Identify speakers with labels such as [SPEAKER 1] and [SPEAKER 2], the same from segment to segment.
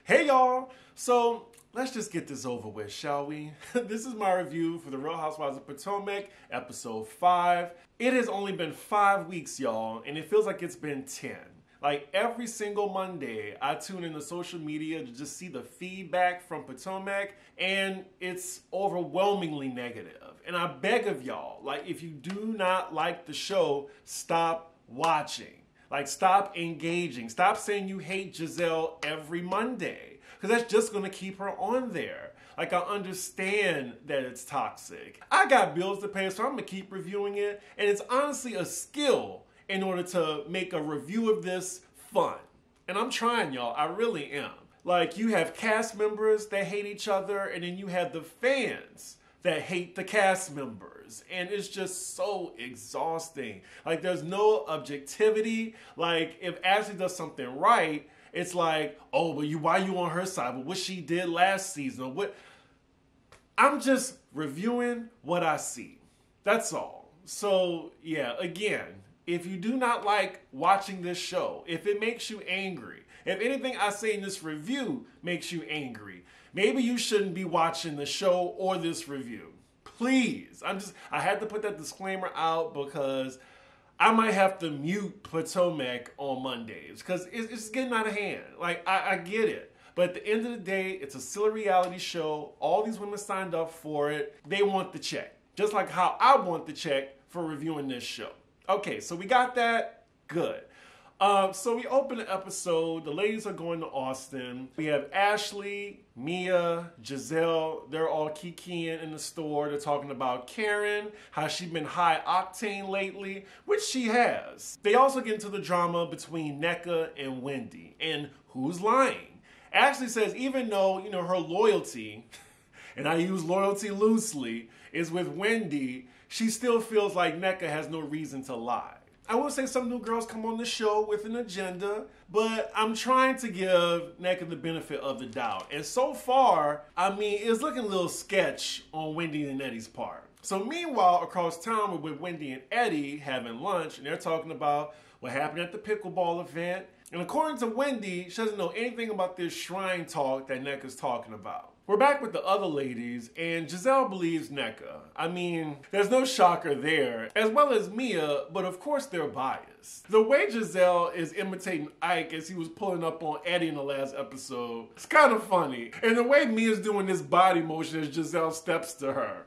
[SPEAKER 1] Hey y'all! So let's just get this over with, shall we? This is my review for the Real Housewives of Potomac, episode 5. It has only been 5 weeks, y'all, and it feels like it's been 10. Like every single Monday, I tune into social media to just see the feedback from Potomac, and it's overwhelmingly negative. And I beg of y'all, like if you do not like the show, stop watching. Like, stop engaging. Stop saying you hate Giselle every Monday, because that's just going to keep her on there. Like, I understand that it's toxic. I got bills to pay, so I'm going to keep reviewing it. And it's honestly a skill in order to make a review of this fun. And I'm trying, y'all. I really am. Like, you have cast members that hate each other, and then you have the fans that hate the cast members, and it's just so exhausting. Like, there's no objectivity. Like, if Ashley does something right, it's like, oh, but why you on her side? But what she did last season, or what? I'm just reviewing what I see. That's all. So yeah, again, if you do not like watching this show, if it makes you angry, if anything I say in this review makes you angry, maybe you shouldn't be watching the show or this review. Please. I had to put that disclaimer out because I might have to mute Potomac on Mondays because it's getting out of hand. Like, I get it. But at the end of the day, it's a silly reality show. All these women signed up for it. They want the check. Just like how I want the check for reviewing this show. Okay, so we got that. Good. So we open the episode. The ladies are going to Austin. We have Ashley, Mia, Giselle. They're all kikiing in the store. They're talking about Karen, how she's been high octane lately, which she has. They also get into the drama between Nneka and Wendy and who's lying. Ashley says even though, her loyalty, and I use loyalty loosely, is with Wendy, she still feels like Nneka has no reason to lie. I will say some new girls come on the show with an agenda, but I'm trying to give Nneka the benefit of the doubt. And so far, it's looking a little sketch on Wendy and Eddie's part. So meanwhile, across town, we're with Wendy and Eddie having lunch, and they're talking about what happened at the pickleball event. And according to Wendy, she doesn't know anything about this shrine talk that Nneka's talking about. We're back with the other ladies, and Giselle believes Nneka. There's no shocker there, as well as Mia, but of course they're biased. The way Giselle is imitating Ike as he was pulling up on Eddie in the last episode, it's kind of funny. And the way Mia's doing this body motion as Giselle steps to her.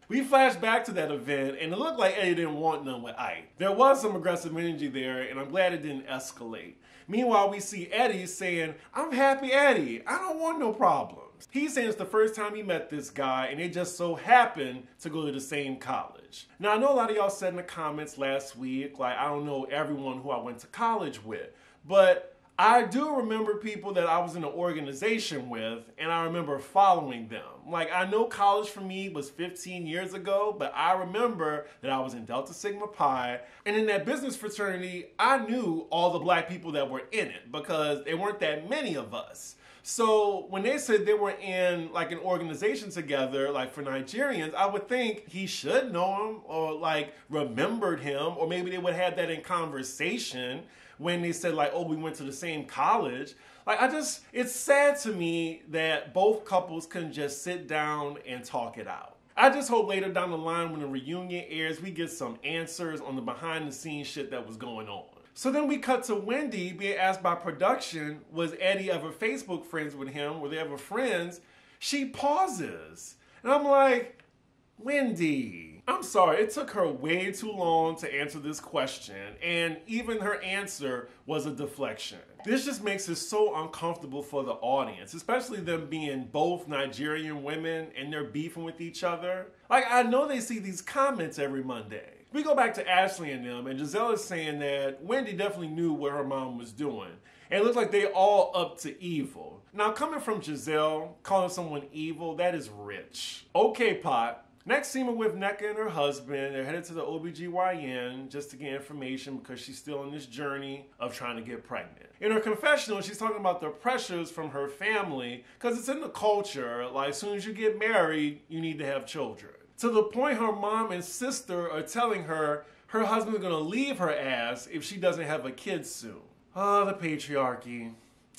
[SPEAKER 1] We flash back to that event, and it looked like Eddie didn't want none with Ike. There was some aggressive energy there, and I'm glad it didn't escalate. Meanwhile, we see Eddie saying, I'm happy Eddie, I don't want no problems. He's saying it's the first time he met this guy, and they just so happen to go to the same college. Now, I know a lot of y'all said in the comments last week, like, I don't know everyone who I went to college with, but I do remember people that I was in an organization with, and I remember following them. Like, I know college for me was 15 years ago, but I remember that I was in Delta Sigma Pi, and in that business fraternity, I knew all the black people that were in it because there weren't that many of us. So when they said they were in like an organization together, like for Nigerians, I would think he should know him or like remembered him, or maybe they would have that in conversation when they said like, oh, we went to the same college. Like, it's sad to me that both couples couldn't just sit down and talk it out. I just hope later down the line when the reunion airs, we get some answers on the behind the scenes shit that was going on. So then we cut to Wendy being asked by production, was Eddie ever Facebook friends with him? Were they ever friends? She pauses. And I'm like, Wendy, I'm sorry, it took her way too long to answer this question, and even her answer was a deflection. This just makes it so uncomfortable for the audience, especially them being both Nigerian women and they're beefing with each other. Like, I know they see these comments every Monday. We go back to Ashley and them, and Giselle is saying that Wendy definitely knew what her mom was doing. And it looks like they all up to evil. Now, coming from Giselle, calling someone evil, that is rich. Okay, Pot. Next scene, we're with Nneka and her husband. They're headed to the OBGYN just to get information because she's still on this journey of trying to get pregnant. In her confessional, she's talking about the pressures from her family because it's in the culture. Like, as soon as you get married, you need to have children. To the point her mom and sister are telling her her husband's gonna leave her ass if she doesn't have a kid soon. Oh, the patriarchy.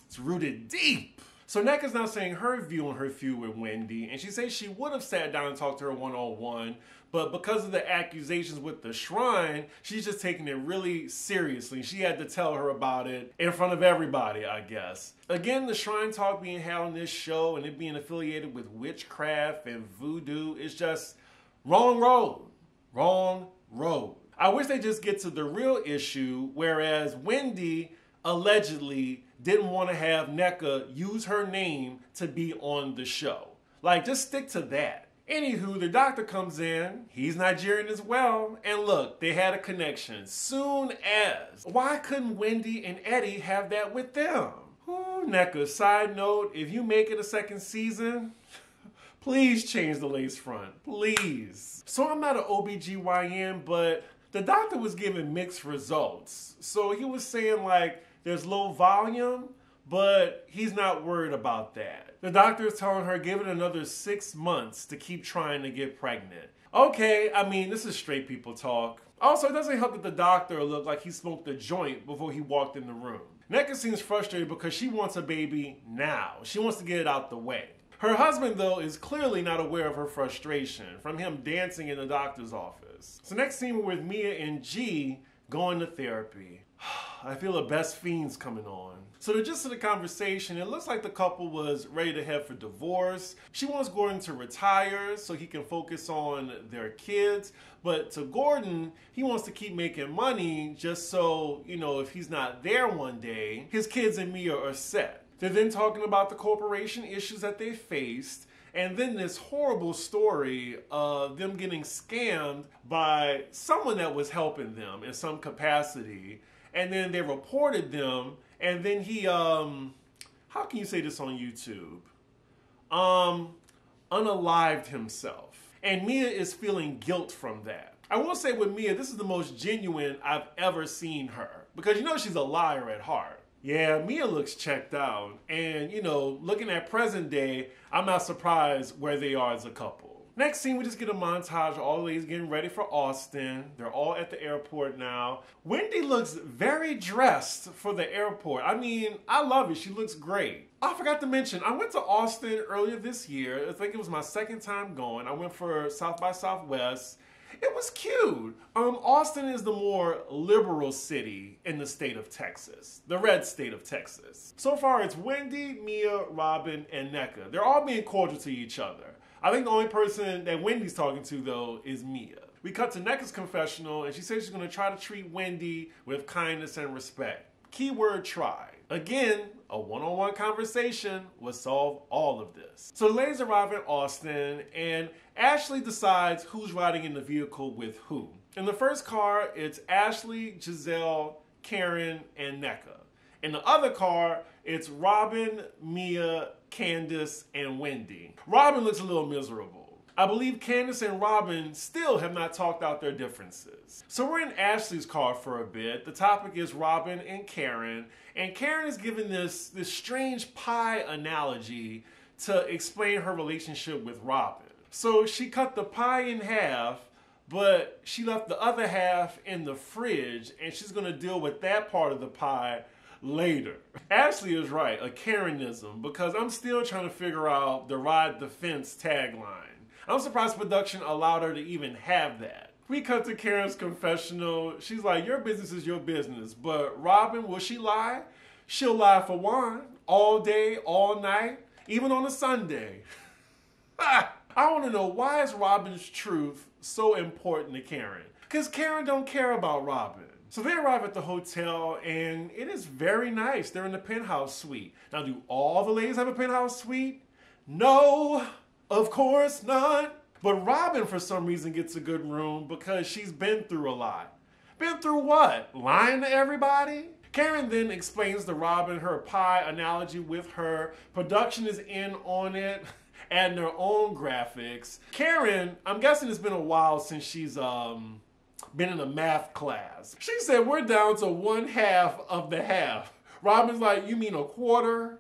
[SPEAKER 1] It's rooted deep. So Neck is now saying her view on her feud with Wendy, and she says she would have sat down and talked to her one-on-one, but because of the accusations with the shrine, she's just taking it really seriously. She had to tell her about it in front of everybody, I guess. Again, the shrine talk being had on this show and it being affiliated with witchcraft and voodoo is just wrong road. Wrong road. I wish they just get to the real issue, whereas Wendy allegedly didn't want to have NECA use her name to be on the show. Like, just stick to that. Anywho, the doctor comes in, he's Nigerian as well, and look, they had a connection. Soon as. Why couldn't Wendy and Eddie have that with them? Ooh, NECA, side note, if you make it a second season, please change the lace front, please. So I'm not an OBGYN, but the doctor was giving mixed results. So he was saying like, there's low volume, but he's not worried about that. The doctor is telling her give it another 6 months to keep trying to get pregnant. Okay, I mean, this is straight people talk. Also, it doesn't help that the doctor looked like he smoked a joint before he walked in the room. NECA seems frustrated because she wants a baby now. She wants to get it out the way. Her husband, though, is clearly not aware of her frustration from him dancing in the doctor's office. So next scene, we're with Mia and G going to therapy. I feel the best fiends coming on. So the gist of the conversation, it looks like the couple was ready to head for divorce. She wants Gordon to retire so he can focus on their kids. But to Gordon, he wants to keep making money just so, you know, if he's not there one day, his kids and Mia are set. They're then talking about the corporation issues that they faced. And then this horrible story of them getting scammed by someone that was helping them in some capacity. And then they reported them, and then he, how can you say this on YouTube? Unalived himself. And Mia is feeling guilt from that. I will say with Mia, this is the most genuine I've ever seen her. Because you know she's a liar at heart. Yeah, Mia looks checked out. And, you know, looking at present day, I'm not surprised where they are as a couple. Next scene, we just get a montage of all the ladies getting ready for Austin. They're all at the airport now. Wendy looks very dressed for the airport. I mean, I love it. She looks great. I forgot to mention, I went to Austin earlier this year. I think it was my second time going. I went for South by Southwest. It was cute. Austin is the more liberal city in the state of Texas, the red state of Texas. So far, it's Wendy, Mia, Robin, and NECA. They're all being cordial to each other. I think the only person that Wendy's talking to, though, is Mia. We cut to NECA's confessional, and she says she's going to try to treat Wendy with kindness and respect. Keyword try. Again, a one-on-one conversation would solve all of this. So the ladies arrive in Austin, and Ashley decides who's riding in the vehicle with who. In the first car, it's Ashley, Giselle, Karen, and NECA. In the other car, it's Robin, Mia, Candace, and Wendy. Robin looks a little miserable. I believe Candace and Robin still have not talked out their differences. So we're in Ashley's car for a bit. The topic is Robin and Karen is giving this strange pie analogy to explain her relationship with Robin. So she cut the pie in half, but she left the other half in the fridge, and she's gonna deal with that part of the pie later. Ashley is right, a Karenism, because I'm still trying to figure out the ride the fence tagline. I'm surprised production allowed her to even have that. We cut to Karen's confessional. She's like, your business is your business, but Robin, will she lie? She'll lie for one, all day, all night, even on a Sunday. I want to know, why is Robin's truth so important to Karen? Because Karen don't care about Robin. So they arrive at the hotel, and it is very nice. They're in the penthouse suite. Now, do all the ladies have a penthouse suite? No, of course not. But Robin, for some reason, gets a good room because she's been through a lot. Been through what? Lying to everybody? Karen then explains to Robin her pie analogy with her. Production is in on it, adding their own graphics. Karen, I'm guessing it's been a while since she's been in a math class. She said, we're down to 1/2 of the half. Robin's like, you mean a quarter?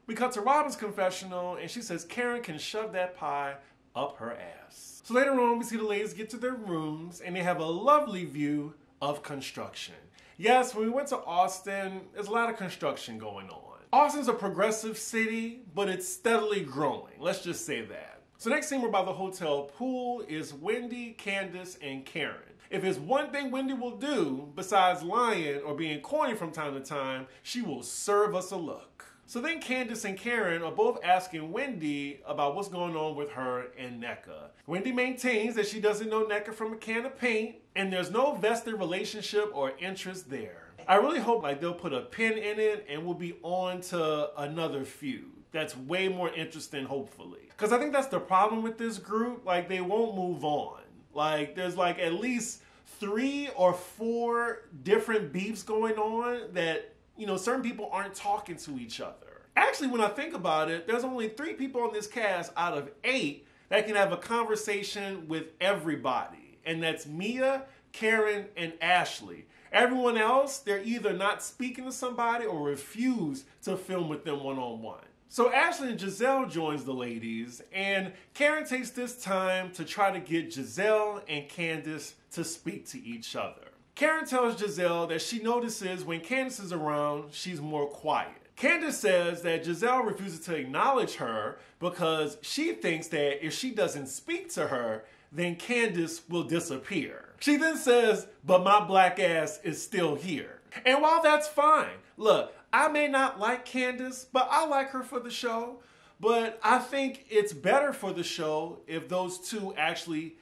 [SPEAKER 1] We cut to Robin's confessional, and she says Karen can shove that pie up her ass. So later on, we see the ladies get to their rooms, and they have a lovely view of construction. Yes, when we went to Austin, there's a lot of construction going on. Austin's a progressive city, but it's steadily growing. Let's just say that. So next scene, we're by the hotel pool is Wendy, Candace, and Karen. If it's one thing Wendy will do, besides lying or being corny from time to time, she will serve us a look. So then Candace and Karen are both asking Wendy about what's going on with her and NECA. Wendy maintains that she doesn't know NECA from a can of paint, and there's no vested relationship or interest there. I really hope they'll put a pin in it and we'll be on to another feud that's way more interesting, hopefully. Because I think that's the problem with this group. They won't move on. There's at least 3 or 4 different beefs going on that, certain people aren't talking to each other. Actually, when I think about it, there's only 3 people on this cast out of 8 that can have a conversation with everybody. And that's Mia, Karen, and Ashley. Everyone else, they're either not speaking to somebody or refuse to film with them one-on-one. So Ashley and Giselle joins the ladies, and Karen takes this time to try to get Giselle and Candace to speak to each other. Karen tells Giselle that she notices when Candace is around, she's more quiet. Candace says that Giselle refuses to acknowledge her because she thinks that if she doesn't speak to her, then Candace will disappear. She then says, but my black ass is still here. And while that's fine, look, I may not like Candace, but I like her for the show. But I think it's better for the show if those two actually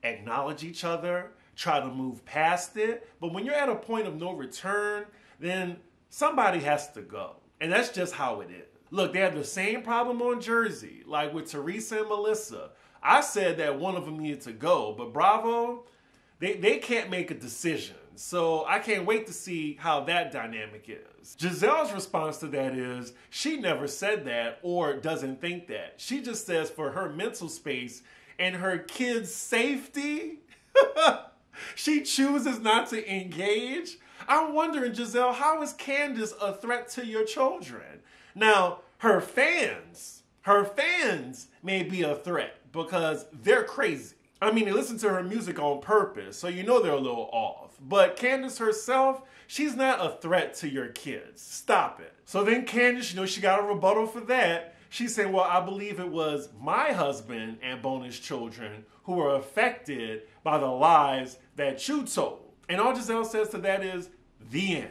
[SPEAKER 1] acknowledge each other, try to move past it. But when you're at a point of no return, then somebody has to go. And that's just how it is. Look, they have the same problem on Jersey, with Teresa and Melissa. I said that one of them needed to go, but Bravo, they can't make a decision. So I can't wait to see how that dynamic is. Giselle's response to that is she never said that or doesn't think that. She just says for her mental space and her kids' safety, she chooses not to engage. I'm wondering, Giselle, how is Candace a threat to your children? Now, her fans may be a threat because they're crazy. I mean, they listen to her music on purpose, so they're a little off. But Candace herself, she's not a threat to your kids. Stop it. So then Candace, she got a rebuttal for that. She said, well, I believe it was my husband and Bonus children who were affected by the lies that you told. And all Giselle says to that is, the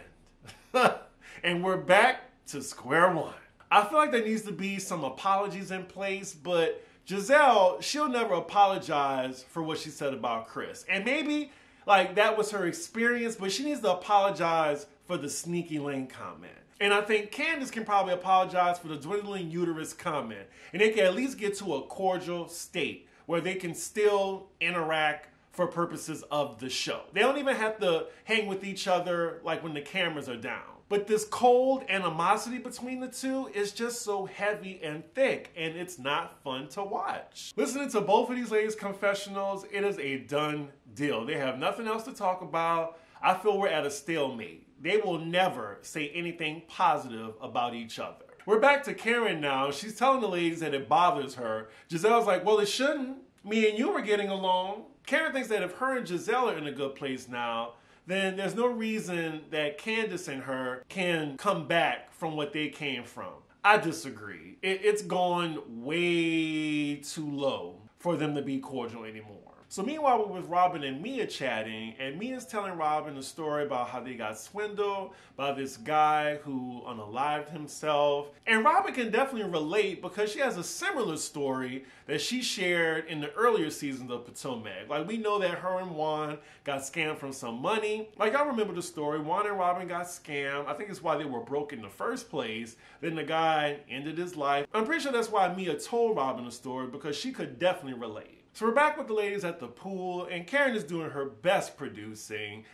[SPEAKER 1] end. And we're back to square one. I feel like there needs to be some apologies in place, but Giselle, she'll never apologize for what she said about Chris. And maybe that was her experience, but she needs to apologize for the sneaky link comment. And I think Candace can probably apologize for the dwindling uterus comment. And they can at least get to a cordial state where they can still interact for purposes of the show. They don't even have to hang with each other when the cameras are down. But this cold animosity between the two is just so heavy and thick, and it's not fun to watch. Listening to both of these ladies' confessionals, it is a done deal. They have nothing else to talk about. I feel we're at a stalemate. They will never say anything positive about each other. We're back to Karen now. She's telling the ladies that it bothers her. Giselle's like, well, it shouldn't. Me and you were getting along. Karen thinks that if her and Giselle are in a good place now, then there's no reason that Candace and her can come back from what they came from. I disagree. It's gone way too low for them to be cordial anymore. So meanwhile, we're with Robin and Mia chatting, and Mia's telling Robin a story about how they got swindled by this guy who unalived himself. And Robin can definitely relate because she has a similar story that she shared in the earlier seasons of Potomac. We know that her and Juan got scammed from some money. Y'all remember the story. Juan and Robin got scammed. I think it's why they were broke in the first place. Then the guy ended his life. I'm pretty sure that's why Mia told Robin the story, because she could definitely relate. So we're back with the ladies at the pool, and Karen is doing her best producing.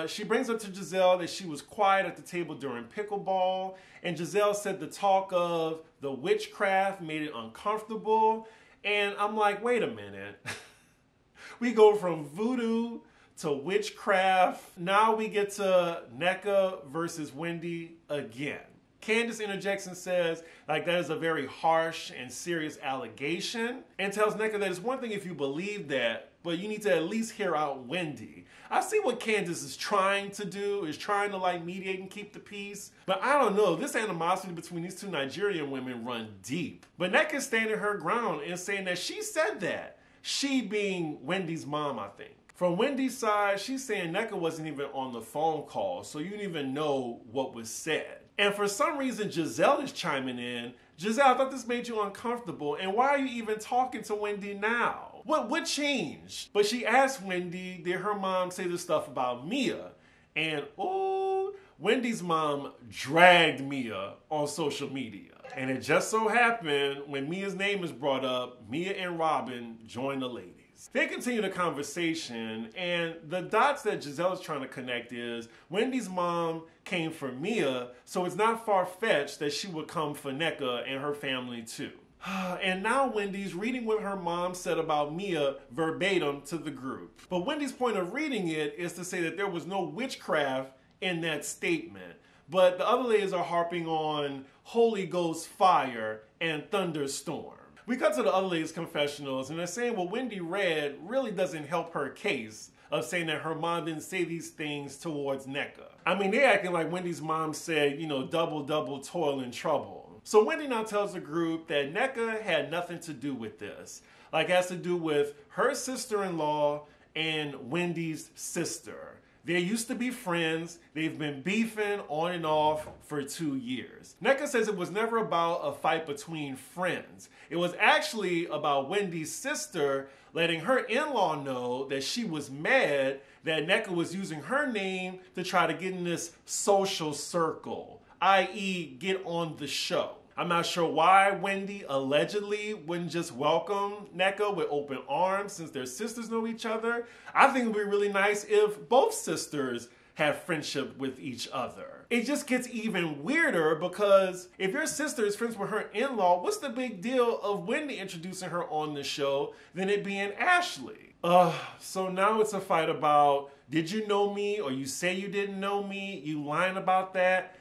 [SPEAKER 1] She brings up to Giselle that she was quiet at the table during pickleball, and Giselle said the talk of the witchcraft made it uncomfortable. And I'm like, wait a minute. We go from voodoo to witchcraft. Now we get to NECA versus Wendy again. Candace interjects and says, like, that is a very harsh and serious allegation, and tells Nneka that it's one thing if you believe that, but you need to at least hear out Wendy. I see what Candace is trying to do, is trying to like mediate and keep the peace, but I don't know, this animosity between these two Nigerian women run deep. But Nneka is standing her ground and saying that she said that. She being Wendy's mom, I think. From Wendy's side, she's saying Nneka wasn't even on the phone call, so you didn't even know what was said. And for some reason, Giselle is chiming in. Giselle, I thought this made you uncomfortable, and why are you even talking to Wendy now? What changed? But she asked Wendy, did her mom say this stuff about Mia? And oh, Wendy's mom dragged Mia on social media. And it just so happened, when Mia's name is brought up, Mia and Robin join the ladies. They continue the conversation, and the dots that Giselle is trying to connect is Wendy's mom came for Mia, so it's not far-fetched that she would come for Nneka and her family too. And now Wendy's reading what her mom said about Mia verbatim to the group. But Wendy's point of reading it is to say that there was no witchcraft in that statement. But the other ladies are harping on Holy Ghost fire and thunderstorm. We cut to the other ladies' confessionals, and they're saying what Wendy read really doesn't help her case of saying that her mom didn't say these things towards Nneka. I mean, they're acting like Wendy's mom said, you know, double, double, toil and trouble. So Wendy now tells the group that Nneka had nothing to do with this. Like, it has to do with her sister-in-law and Wendy's sister. They used to be friends. They've been beefing on and off for 2 years. Nneka says it was never about a fight between friends. It was actually about Wendy's sister letting her in-law know that she was mad that Nneka was using her name to try to get in this social circle, i.e. get on the show. I'm not sure why Wendy allegedly wouldn't just welcome Nneka with open arms since their sisters know each other. I think it would be really nice if both sisters had friendship with each other. It just gets even weirder because if your sister is friends with her in-law, what's the big deal of Wendy introducing her on the show than it being Ashley? So now it's a fight about, did you know me, or you say you didn't know me, you lying about that?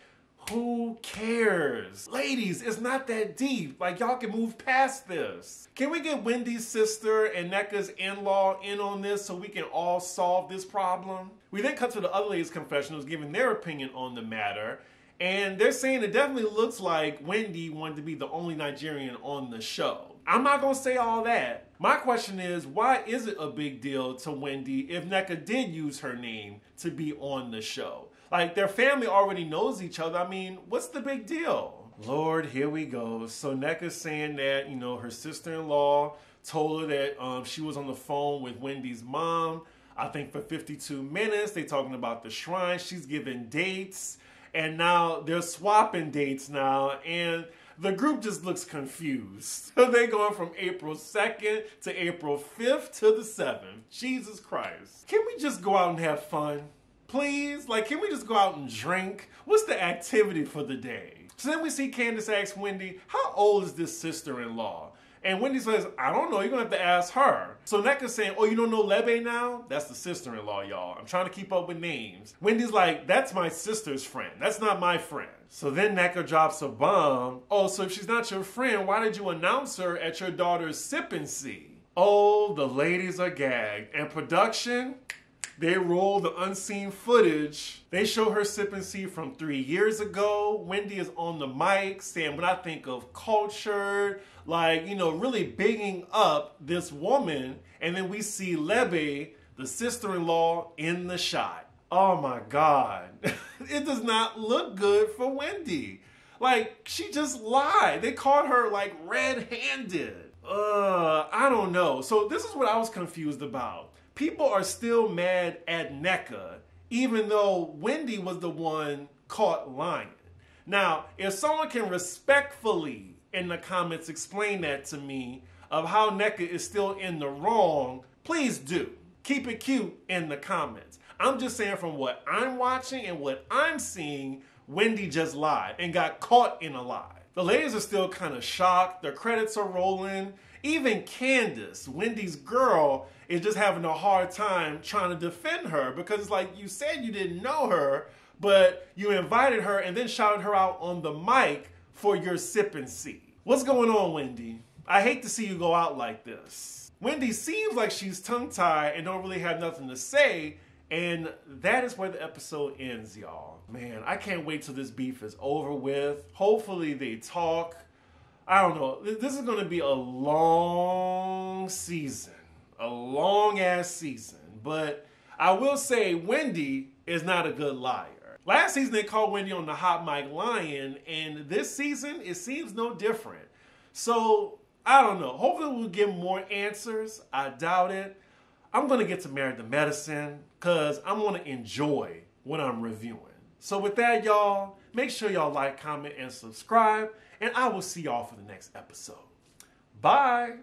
[SPEAKER 1] Who cares? Ladies, it's not that deep. Like, y'all can move past this. Can we get Wendy's sister and Nneka's in-law in on this so we can all solve this problem? We then cut to the other ladies' confessionals giving their opinion on the matter. And they're saying it definitely looks like Wendy wanted to be the only Nigerian on the show. I'm not going to say all that. My question is, why is it a big deal to Wendy if Nneka did use her name to be on the show? Like, their family already knows each other. I mean, what's the big deal? Lord, here we go. So Nneka's saying that, you know, her sister-in-law told her that she was on the phone with Wendy's mom, I think for 52 minutes. They're talking about the shrine. She's giving dates. And now they're swapping dates now. And the group just looks confused. They're going from April 2nd to April 5th to the 7th. Jesus Christ. Can we just go out and have fun? Please? Like, can we just go out and drink? What's the activity for the day? So then we see Candace ask Wendy, how old is this sister-in-law? And Wendy says, I don't know, you're gonna have to ask her. So Nneka's saying, oh, you don't know Lebe now? That's the sister-in-law, y'all. I'm trying to keep up with names. Wendy's like, that's my sister's friend. That's not my friend. So then Nneka drops a bomb. Oh, so if she's not your friend, why did you announce her at your daughter's sip and see? Oh, the ladies are gagged. And production, they roll the unseen footage. They show her sip and see from 3 years ago. Wendy is on the mic saying, when I think of culture, like, you know, really bigging up this woman. And then we see Lebe, the sister-in-law, in the shot. Oh my God. It does not look good for Wendy. Like, she just lied. They caught her like red-handed. I don't know. So this is what I was confused about. People are still mad at Nneka, even though Wendy was the one caught lying. Now, if someone can respectfully in the comments explain that to me of how Nneka is still in the wrong, please do. Keep it cute in the comments. I'm just saying from what I'm watching and what I'm seeing, Wendy just lied and got caught in a lie. The ladies are still kind of shocked. Their credits are rolling. Even Candace, Wendy's girl, is just having a hard time trying to defend her because it's like, you said you didn't know her, but you invited her and then shouted her out on the mic for your sip and see. What's going on, Wendy? I hate to see you go out like this. Wendy seems like she's tongue-tied and don't really have nothing to say, and that is where the episode ends, y'all. Man, I can't wait till this beef is over with. Hopefully they talk. I don't know. This is going to be a long season. A long-ass season. But I will say Wendy is not a good liar. Last season they called Wendy on the hot mic lying, and this season it seems no different. So, I don't know. Hopefully we'll get more answers. I doubt it. I'm going to get to Married to Medicine because I'm going to enjoy what I'm reviewing. So with that, y'all, make sure y'all like, comment, and subscribe, and I will see y'all for the next episode. Bye!